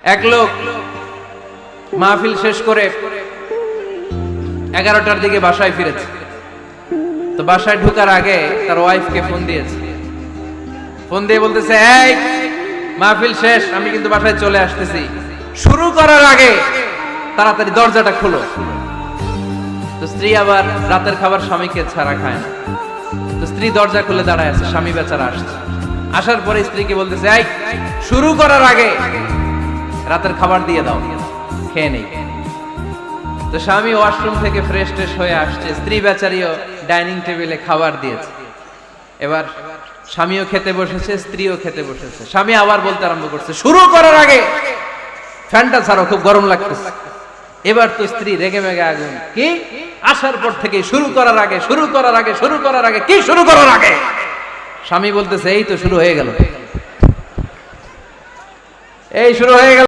এক লোক মাহফিল শেষ করে 11টার দিকে বাসায় ফিরেছে। তো বাসায় ঢোকার আগে তার ওয়াইফকে ফোন দিয়েছে। ফোন দিয়ে বলতেছে, এই মাহফিল শেষ, আমি কিন্তু বাসায় চলে আসতেছি, শুরু করার আগে তাড়াতাড়ি দরজাটা খোলো। তো স্ত্রী আবার রাতের খাবার স্বামীকে ছাড়া খায় না। তো স্ত্রী দরজা খুলে দাঁড়ায় আছে, স্বামী বেচারা আসছে। আসার পরে স্ত্রীকে বলতেছে, এই শুরু করার আগে রাতের খাবার দিয়ে দাও, খেয়ে নেই। তো স্বামী ওয়াশরুম থেকে ফ্রেশ ট্রেশ হয়ে আসছে, স্ত্রী বেচারিও ডাইনিং টেবিলে খাবার দিয়েছে। এবার স্বামীও খেতে বসেছে, স্ত্রীও খেতে বসেছে। স্বামী আবার বলতে আরম্ভ করছে, শুরু করার আগে ফ্যানটা ছাড়ো, খুব গরম লাগতেছে। এবার তো স্ত্রী রেগে মেগে আগুন, কি আসার পর থেকে শুরু করার আগে, শুরু করার আগে, শুরু করার আগে, কি শুরু করার আগে? স্বামী বলতেছে, এই তো শুরু হয়ে গেল, এই শুরু হয়ে গেল।